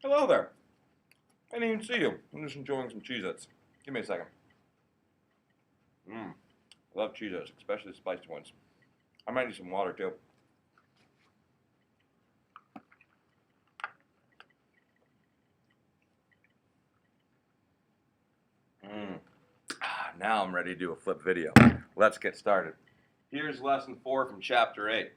Hello there. I didn't even see you. I'm just enjoying some Cheez-Its. Give me a second. I love Cheez-Its, especially the spicy ones. I might need some water too. Now I'm ready to do a flip video. Let's get started. Here's lesson 4 from chapter 8.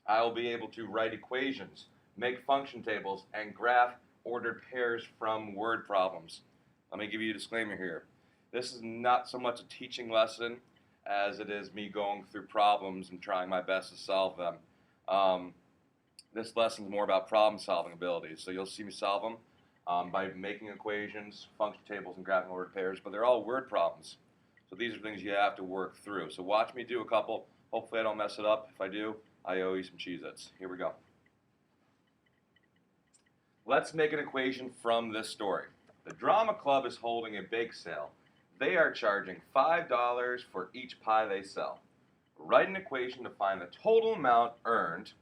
I will be able to write equations, make function tables, and graph ordered pairs from word problems. Let me give you a disclaimer here. This is not so much a teaching lesson as it is me going through problems and trying my best to solve them. This lesson is more about problem solving abilities, so you'll see me solve them by making equations, function tables, and graphing ordered pairs, but they're all word problems. So these are things you have to work through. So watch me do a couple. Hopefully I don't mess it up. If I do, I owe you some Cheez-Its. Here we go. Let's make an equation from this story. The drama club is holding a bake sale. They are charging $5 for each pie they sell. Write an equation to find the total amount earned,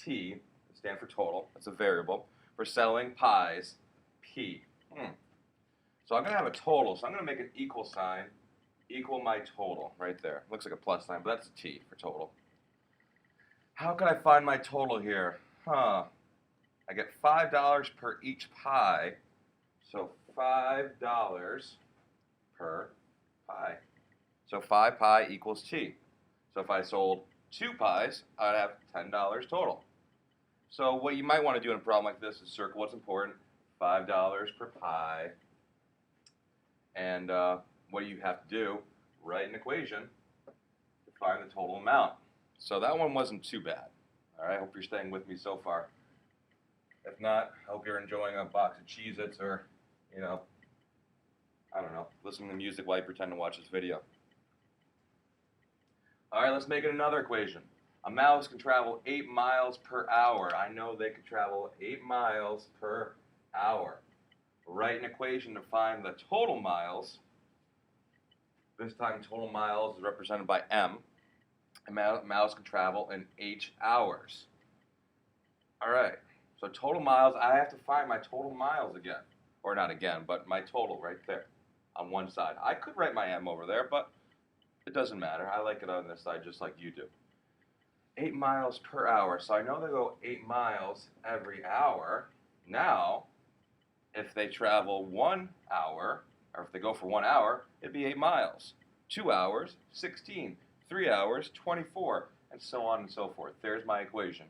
T, stand for total, that's a variable, for selling pies, P. So I'm going to have a total, so I'm going to make an equal sign, equal my total, right there. Looks like a plus sign, but that's a T for total. How can I find my total here? I get $5 per each pie, so $5 per pie. So 5 pie equals T. So if I sold 2 pies, I'd have $10 total. So what you might want to do in a problem like this is circle what's important, $5 per pie, and what you have to do, write an equation to find the total amount. So that one wasn't too bad. All right, I hope you're staying with me so far. If not, I hope you're enjoying a box of Cheez-Its or, I don't know, listening to music while you pretend to watch this video. All right, let's make it another equation. A mouse can travel 8 miles per hour. I know they can travel 8 miles per hour. Write an equation to find the total miles. This time total miles is represented by M. A mouse can travel in H hours. All right, so total miles, I have to find my total miles again. Or not again, but my total right there on one side. I could write my M over there, but it doesn't matter. I like it on this side just like you do. 8 miles per hour. So I know they go 8 miles every hour. Now, if they travel 1 hour, or if they go for 1 hour, it'd be 8 miles. 2 hours, 16. 3 hours, 24, and so on and so forth. There's my equation.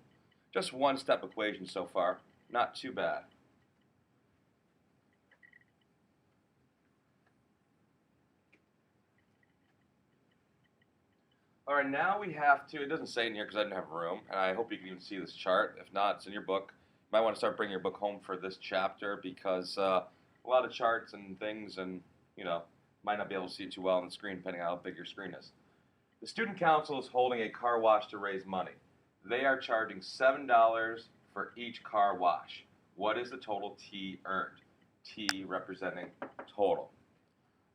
Just one-step equation so far. Not too bad. All right, now we have to, it doesn't say in here because I didn't have room, and I hope you can even see this chart. If not, it's in your book. You might want to start bringing your book home for this chapter because a lot of charts and things and, might not be able to see it too well on the screen depending on how big your screen is. The student council is holding a car wash to raise money. They are charging $7 for each car wash. What is the total T earned? T representing total.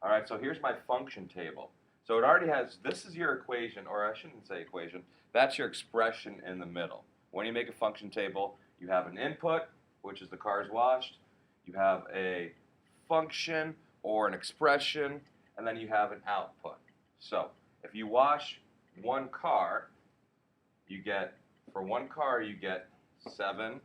All right, so here's my function table. So it already has, this is your equation, or I shouldn't say equation, that's your expression in the middle. When you make a function table, you have an input, which is the cars washed, you have a function or an expression, and then you have an output. So if you wash one car, for one car you get $7.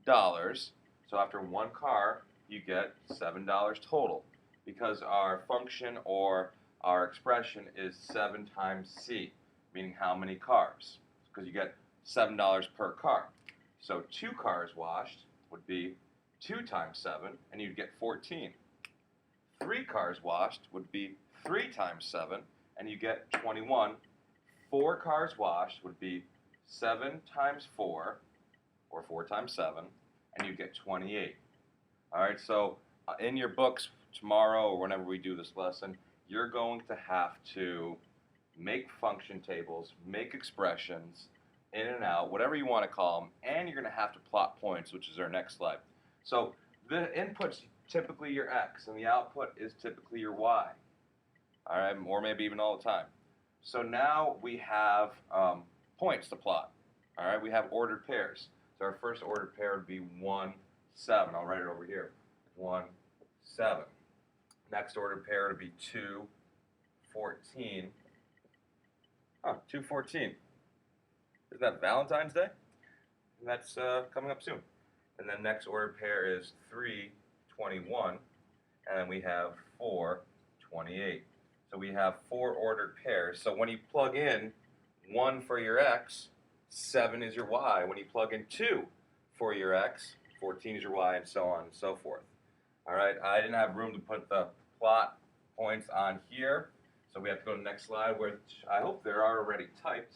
So after one car, you get $7 total because our function or our expression is 7 times C, meaning how many cars, because you get $7 per car. So 2 cars washed would be 2 times 7, and you'd get 14. 3 cars washed would be 3 times 7, and you get 21. 4 cars washed would be 7 times 4, or 4 times 7, and you get 28. All right, so in your books tomorrow or whenever we do this lesson, you're going to have to make function tables, make expressions, in and out, whatever you want to call them, and you're going to have to plot points, which is our next slide. So the input's typically your X, and the output is typically your Y. All right, or maybe even all the time. So now we have points to plot. All right, we have ordered pairs. So our first ordered pair would be 1, 7. I'll write it over here. 1, 7. Next ordered pair to be 2, 14. Oh, 2, 14. Isn't that Valentine's Day? And that's coming up soon. And then next ordered pair is 3, 21. And then we have 4, 28. So we have 4 ordered pairs. So when you plug in 1 for your x, 7 is your y. When you plug in 2 for your x, 14 is your y, and so on and so forth. All right, I didn't have room to put the plot points on here, so we have to go to the next slide, which I hope they are already typed.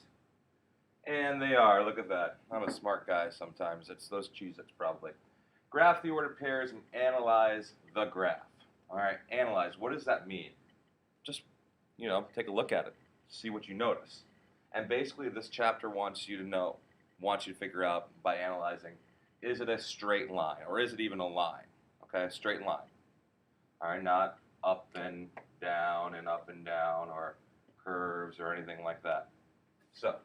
And they are. Look at that. I'm a smart guy sometimes. It's those Cheez-Its probably. Graph the ordered pairs and analyze the graph. All right, analyze. What does that mean? Just, take a look at it. See what you notice. And basically this chapter wants you to figure out by analyzing, is it a straight line or is it even a line? Okay, a straight line. All right, not up and down or curves or anything like that. So,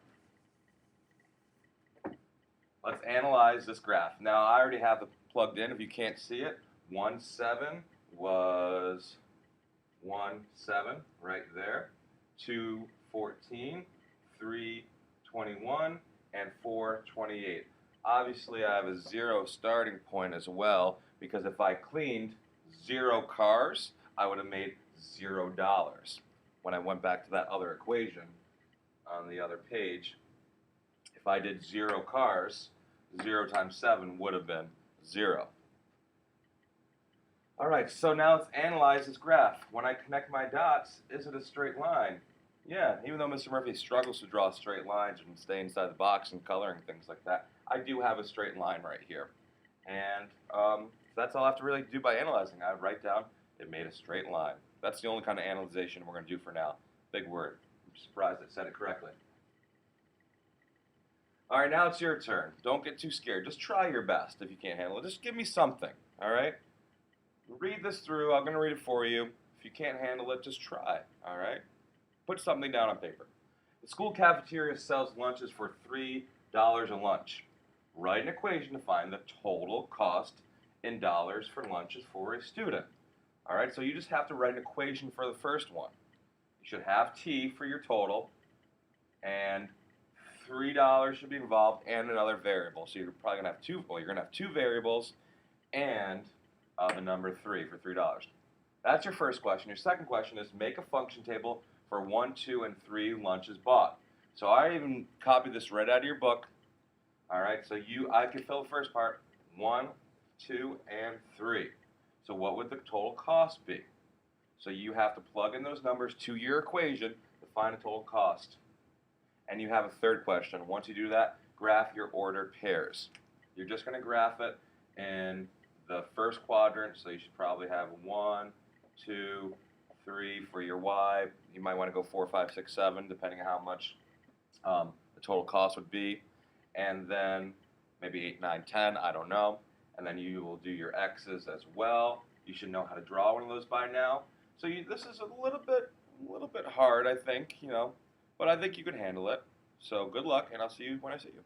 let's analyze this graph. Now, I already have it plugged in. If you can't see it, 1, 7 was 1, 7 right there. 2, 14, 3, 21, and 4, 28. Obviously, I have a 0 starting point as well, because if I cleaned 0 cars, I would have made $0. When I went back to that other equation on the other page, if I did 0 cars, 0 times 7 would have been 0. All right, so now let's analyze this graph. When I connect my dots, is it a straight line? Yeah, even though Mr. Murphy struggles to draw straight lines and stay inside the box and coloring things like that, I do have a straight line right here. And that's all I have to really do by analyzing. I write down, it made a straight line. That's the only kind of analyzation we're going to do for now. Big word. I'm surprised I said it correctly. All right, now it's your turn. Don't get too scared. Just try your best if you can't handle it. Just give me something, all right? Read this through. I'm going to read it for you. If you can't handle it, just try, all right? Put something down on paper. The school cafeteria sells lunches for $3 a lunch. Write an equation to find the total cost in dollars for lunches for a student. All right, so you just have to write an equation for the first one. You should have T for your total, and $3 should be involved and another variable. So you're probably going to have you're going to have 2 variables and the number 3 for $3. That's your first question. Your second question is make a function table for 1, 2, and 3 lunches bought. So I even copied this right out of your book. All right, so I could fill the first part, 1, 2, and 3. So what would the total cost be? So you have to plug in those numbers to your equation to find a total cost. And you have a third question. Once you do that, graph your ordered pairs. You're just going to graph it in the first quadrant, so you should probably have 1, 2, 3 for your y. You might want to go 4, 5, 6, 7, depending on how much the total cost would be. And then maybe 8, 9, 10, I don't know. And then you will do your x's as well. You should know how to draw one of those by now. So this is a little bit hard, I think, but I think you can handle it. So good luck, and I'll see you when I see you.